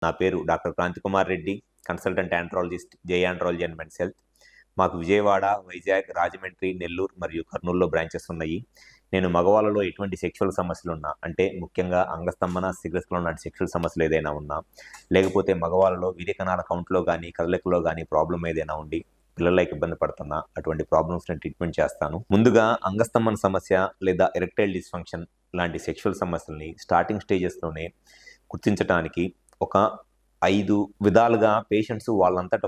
నా పేరు doctor Kranthi Kumar Reddy, consultant andrologist, Jai andrology and men's health. మాకు విజయవాడ, వైజాగ్, రాజమండ్రి, నెల్లూరు మరియు కర్నూలులో బ్రాంచెస్ ఉన్నాయి. నేను మగవాళ్ళలో ఎటువంటి సెక్షువల్ సమస్యలు ఉన్నా, అంటే ముఖ్యంగా అంగస్తంభన, శీఘ్రస్ఖలనం లాంటి సెక్షువల్ సమస్యలు ఏదైనా ఉన్నా, లేకపోతే మగవాళ్ళలో వీర్యకణాల కౌంట్లో కానీ కదలికలో కానీ ప్రాబ్లం ఏదైనా ఉండి పిల్లలకి ఇబ్బంది పడుతున్నా, అటువంటి ప్రాబ్లమ్స్ నేను ట్రీట్మెంట్ చేస్తాను. ముందుగా అంగస్తంభన సమస్య లేదా ఎరెక్టైల్ డిస్ఫంక్షన్ లాంటి సెక్షువల్ సమస్యల్ని స్టార్టింగ్ స్టేజెస్లోనే గుర్తించడానికి ఒక 5 విధాలుగా పేషెంట్స్ వాళ్ళంతట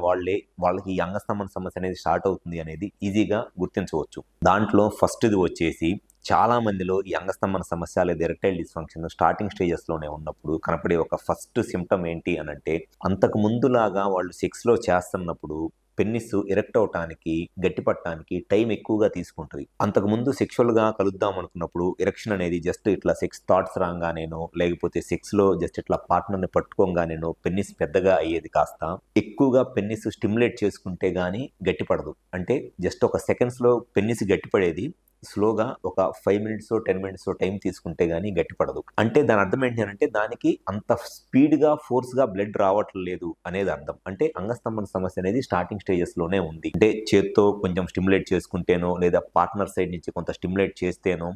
వాళ్ళకి ఈ అంగస్తంభన సమస్య అనేది స్టార్ట్ అవుతుంది అనేది ఈజీగా గుర్తించవచ్చు. దాంట్లో ఫస్ట్ది వచ్చేసి చాలా మందిలో ఈ అంగస్తంభన సమస్య లేదా ఎరెక్టైల్ డిస్ఫంక్షన్ స్టార్టింగ్ స్టేజెస్లోనే ఉన్నప్పుడు కనపడే ఒక ఫస్ట్ సిమ్టమ్ ఏంటి అనంటే, అంతకు ముందులాగా వాళ్ళు సెక్స్లో చేస్తున్నప్పుడు పెన్నిస్ ఎరెక్ట్ అవటానికి, గట్టిపట్టడానికి టైం ఎక్కువగా తీసుకుంటుంది. అంతకుముందు సెక్షువల్గా కలుద్దాం అనుకున్నప్పుడు ఎరెక్షన్ అనేది జస్ట్ ఇట్లా సెక్స్ థాట్స్ రాగానేనో, లేకపోతే సెక్స్లో జస్ట్ ఇట్లా పార్ట్నర్ని పట్టుకోగానేనో పెన్నిస్ పెద్దగా అయ్యేది కాస్త ఎక్కువగా పెన్నిస్ స్టిమ్యులేట్ చేసుకుంటే కానీ గట్టిపడదు. అంటే జస్ట్ ఒక సెకండ్స్లో పెన్నిస్ గట్టిపడేది స్లోగా ఒక 5 మినిట్స్ 10 మినిట్స్ టైం తీసుకుంటే కానీ గట్టిపడదు. అంటే దాని అర్థం ఏంటి అంటే, దానికి అంత స్పీడ్గా ఫోర్స్గా బ్లడ్ రావట్లేదు అనేది అర్థం. అంటే అంగస్తంభన సమస్య అనేది స్టార్టింగ్ స్టేజెస్లోనే ఉంది. అంటే చేత్తో కొంచెం స్టిమ్యులేట్ చేసుకుంటేనో, లేదా పార్ట్నర్ సైడ్ నుంచి కొంత స్టిమ్యులేట్ చేస్తేనో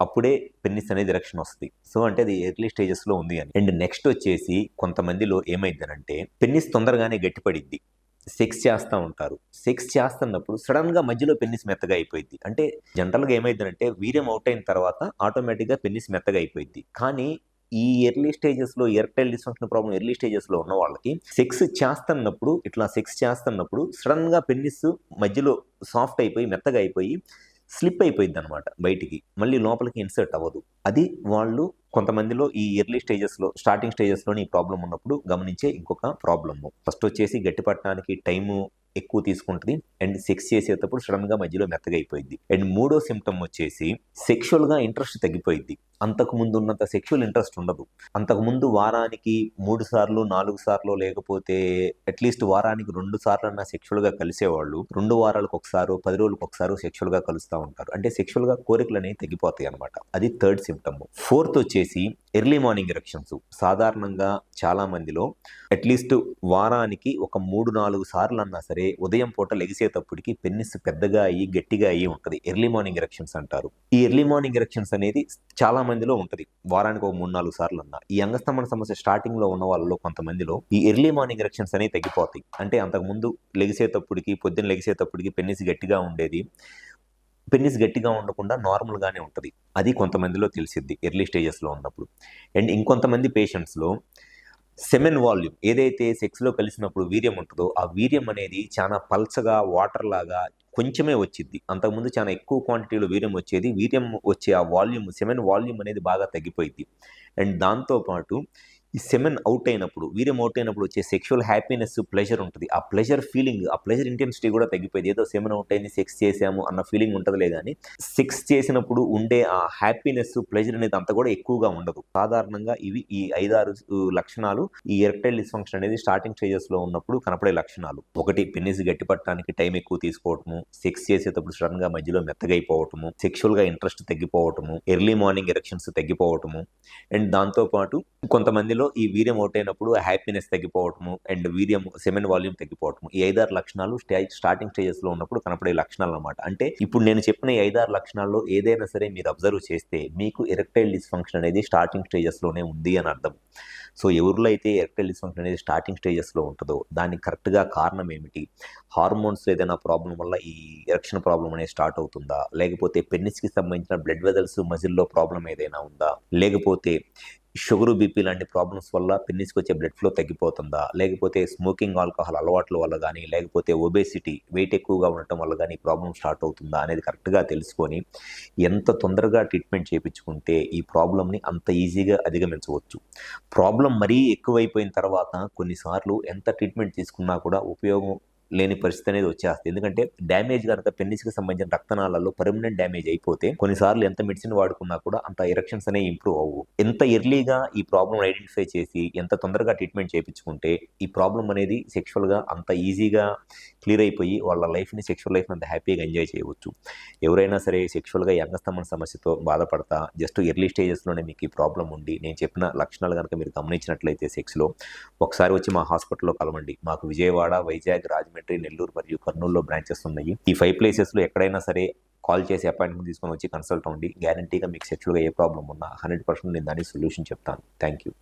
అప్పుడే పెన్నిస్ అనేది ఎరెక్షన్ వస్తుంది. సో అంటే అది ఎర్లీ స్టేజెస్లో ఉంది అని. అండ్ నెక్స్ట్ వచ్చేసి కొంతమందిలో ఏమైందనంటే, పెన్నిస్ తొందరగానే గట్టిపడిద్ది. సెక్స్ చేస్తూ ఉంటారు. సెక్స్ చేస్తున్నప్పుడు సడన్గా మధ్యలో పెన్నిస్ మెత్తగా అయిపోయింది. అంటే జనరల్గా ఏమైందంటే, వీర్యం అవుట్ అయిన తర్వాత ఆటోమేటిక్గా పెన్నిస్ మెత్తగా అయిపోయింది. కానీ ఈ ఎర్లీ స్టేజెస్లో ఎరెక్టైల్ డిస్ఫంక్షన్ ప్రాబ్లం ఎర్లీ స్టేజెస్లో ఉన్న వాళ్ళకి సెక్స్ చేస్తున్నప్పుడు సడన్గా పెన్నిస్ మధ్యలో సాఫ్ట్ అయిపోయి మెత్తగా అయిపోయి స్లిప్ అయిపోయింది అనమాట బయటికి, మళ్ళీ లోపలికి ఇన్సర్ట్ అవ్వదు. అది వాళ్ళు కొంతమందిలో ఈ ఎర్లీ స్టేజెస్లో స్టార్టింగ్ స్టేజెస్లోని ఈ ప్రాబ్లం ఉన్నప్పుడు గమనించే ఇంకొక ప్రాబ్లము. ఫస్ట్ వచ్చేసి గట్టిపట్టడానికి టైము ఎక్కువ తీసుకుంటుంది, అండ్ సెక్స్ చేసేటప్పుడు సడన్గా మధ్యలో మెత్తగా అయిపోయింది. అండ్ మూడో సిమ్టమ్ వచ్చేసి సెక్షువల్గా ఇంట్రెస్ట్ తగ్గిపోయింది. అంతకుముందు ఉన్నంత సెక్షువల్ ఇంట్రెస్ట్ ఉండదు. అంతకుముందు వారానికి 3 సార్లు 4 సార్లు, లేకపోతే అట్లీస్ట్ వారానికి 2 సార్లు అన్న సెక్షువల్గా కలిసేవాళ్ళు 2 వారాలకు ఒకసారి 10 రోజులకు ఒకసారి సెక్షువల్గా కలుస్తూ ఉంటారు. అంటే సెక్షువల్గా కోరికలు అనేవి తగ్గిపోతాయి అనమాట. అది థర్డ్ సిమ్టమ్. ఫోర్త్ వచ్చేసి ఎర్లీ మార్నింగ్ ఎరెక్షన్స్. సాధారణంగా చాలా మందిలో అట్లీస్ట్ వారానికి ఒక 3-4 సార్లు అన్నా సరే ఉదయం పూట లెగిసేటప్పటికి పెన్నిస్ పెద్దగా అయ్యి గట్టిగా అయ్యి ఉంటుంది. ఎర్లీ మార్నింగ్ ఎరెక్షన్స్ అంటారు. ఈ ఎర్లీ మార్నింగ్ ఎరెక్షన్స్ అనేది చాలా మందిలో ఉంటుంది, వారానికి ఒక 3-4 సార్లు అన్నా. ఈ అంగస్తంభన సమస్య స్టార్టింగ్ లో ఉన్న వాళ్ళలో కొంతమందిలో ఈ ఎర్లీ మార్నింగ్ ఎరెక్షన్స్ అనేవి తగ్గిపోతాయి. అంటే అంతకుముందు పొద్దున్న లెగిసేటప్పటికి పెన్నిస్ గట్టిగా ఉండేది, పెన్నిస్ గట్టిగా ఉండకుండా నార్మల్గానే ఉంటుంది. అది కొంతమందిలో తెలిసిద్ది ఎర్లీ స్టేజెస్లో ఉన్నప్పుడు. అండ్ ఇంకొంతమంది పేషెంట్స్లో సెమెన్ వాల్యూమ్ ఏదైతే సెక్స్లో కలిసినప్పుడు వీర్యం ఉంటుందో, ఆ వీర్యం అనేది చాలా పల్చగా వాటర్ లాగా కొంచెమే వచ్చింది. అంతకుముందు చాలా ఎక్కువ క్వాంటిటీలో వీర్యం వచ్చేది. వీర్యం వచ్చే ఆ వాల్యూమ్, సెమెన్ వాల్యూమ్ అనేది బాగా తగ్గిపోయింది. అండ్ దాంతోపాటు ఈ సెమెన్ వీర్యం అవుట్ అయినప్పుడు వచ్చే సెక్షువల్ హ్యాపీనెస్, ప్లెజర్ ఉంటుంది. ఆ ప్లెజర్ ఫీలింగ్, ఆ ప్లెజర్ ఇంటెన్సిటీ కూడా తగ్గిపోయింది. ఏదో సెమెన్ అవుట్ అయింది, సెక్స్ చేసాము అన్న ఫీలింగ్ ఉంటుందిలే కానీ సెక్స్ చేసినప్పుడు ఉండే ఆ హ్యాపీనెస్, ప్లెజర్ అనేది అంత కూడా ఎక్కువగా ఉండదు. సాధారణంగా ఇవి ఈ 5-6 లక్షణాలు ఈ ఎరెక్టైల్ డిస్ఫంక్షన్ అనేది స్టార్టింగ్ స్టేజెస్లో ఉన్నప్పుడు కనపడే లక్షణాలు. ఒకటి, పెన్నిస్ గట్టిపట్టడానికి టైం ఎక్కువ తీసుకోవటము, సెక్స్ చేసేటప్పుడు సడన్గా మధ్యలో మెత్తగైపోవటము, సెక్షువల్గా ఇంట్రెస్ట్ తగ్గిపోవటము, ఎర్లీ మార్నింగ్ ఎరెక్షన్స్ తగ్గిపోవటము, అండ్ దాంతోపాటు కొంతమందిలో ఈ వీర్యం అవుట్ అయినప్పుడు హ్యాపీనెస్ తగ్గిపోవటము, అండ్ సెమెన్ వాల్యూమ్ తగ్గిపోవటము. ఈ 5-6 లక్షణాలు స్టార్టింగ్ స్టేజెస్లో ఉన్నప్పుడు కనపడే లక్షణాలు అనమాట. అంటే ఇప్పుడు నేను చెప్పిన ఈ 5-6 లక్షణాల్లో ఏదైనా సరే మీరు అబ్జర్వ్ చేస్తే మీకు ఎరెక్టైల్ డిస్ఫంక్షన్ అనేది స్టార్టింగ్ స్టేజెస్లోనే ఉంది అని అర్థం. సో ఎవరిలో అయితే ఎరెక్టైల్ డిస్ఫంక్షన్ అనేది స్టార్టింగ్ స్టేజెస్లో ఉంటుందో దానికి కరెక్ట్గా కారణం ఏమిటి, హార్మోన్స్ ఏదైనా ప్రాబ్లం వల్ల ఈ ఎరెక్షన్ ప్రాబ్లం అనేది స్టార్ట్ అవుతుందా, లేకపోతే పెన్నిస్కి సంబంధించిన బ్లడ్ వెజల్స్ మజిల్లో ప్రాబ్లం ఏదైనా ఉందా, లేకపోతే షుగరు, బీపీ లాంటి ప్రాబ్లమ్స్ వల్ల పెన్నిస్కి వచ్చే బ్లడ్ ఫ్లో తగ్గిపోతుందా, లేకపోతే స్మోకింగ్, ఆల్కహాల్ అలవాట్ల వల్ల కానీ, లేకపోతే ఒబేసిటీ వెయిట్ ఎక్కువగా ఉండటం వల్ల కానీ ప్రాబ్లం స్టార్ట్ అవుతుందా అనేది కరెక్ట్గా తెలుసుకొని ఎంత తొందరగా ట్రీట్మెంట్ చేయించుకుంటే ఈ ప్రాబ్లమ్ని అంత ఈజీగా అధిగమించవచ్చు. ప్రాబ్లం మరీ ఎక్కువైపోయిన తర్వాత కొన్నిసార్లు ఎంత ట్రీట్మెంట్ తీసుకున్నా కూడా ఉపయోగం లేని పరిస్థితి అనేది వచ్చేస్తుంది. ఎందుకంటే డ్యామేజ్ కనుక పెన్నిస్కి సంబంధించిన రక్తనాళాల్లో పర్మనెంట్ డ్యామేజ్ అయిపోతే కొన్నిసార్లు ఎంత మెడిసిన్ వాడుకున్నా కూడా అంత ఎరెక్షన్స్ అనేవి ఇంప్రూవ్ అవ్వవు. ఎంత ఎర్లీగా ఈ ప్రాబ్లం ఐడెంటిఫై చేసి ఎంత తొందరగా ట్రీట్మెంట్ చేయించుకుంటే ఈ ప్రాబ్లం అనేది సెక్షువల్గా అంత ఈజీగా క్లియర్ అయిపోయి వాళ్ళ లైఫ్ని సెక్షువల్ లైఫ్ని అంత హ్యాపీగా ఎంజాయ్ చేయవచ్చు. ఎవరైనా సరే సెక్షువల్గా ఈ అంగస్తంభన సమస్యతో బాధపడతా జస్ట్ ఎర్లీ స్టేజెస్లోనే మీకు ఈ ప్రాబ్లం ఉండి నేను చెప్పిన లక్షణాలు కనుక మీరు గమనించినట్లయితే సెక్స్లో ఒకసారి వచ్చి మా హాస్పిటల్లో కలవండి. మాకు విజయవాడ, వైజాగ్, రాజమండ్రి, నెల్లూరు మరియు కర్నూలులో బ్రాంచెస్ ఉన్నాయి. ఈ 5 ప్లేసెస్లో ఎక్కడైనా సరే కాల్ చేసి అపాయింట్మెంట్ తీసుకొని వచ్చి కన్సల్ట్ అవ్వండి. గ్యారంటీగా మీకు సెక్షువల్గా ఏ ప్రాబ్లం ఉన్నా 100% నేను దానికి సొల్యూషన్ చెప్తాను. Thank you.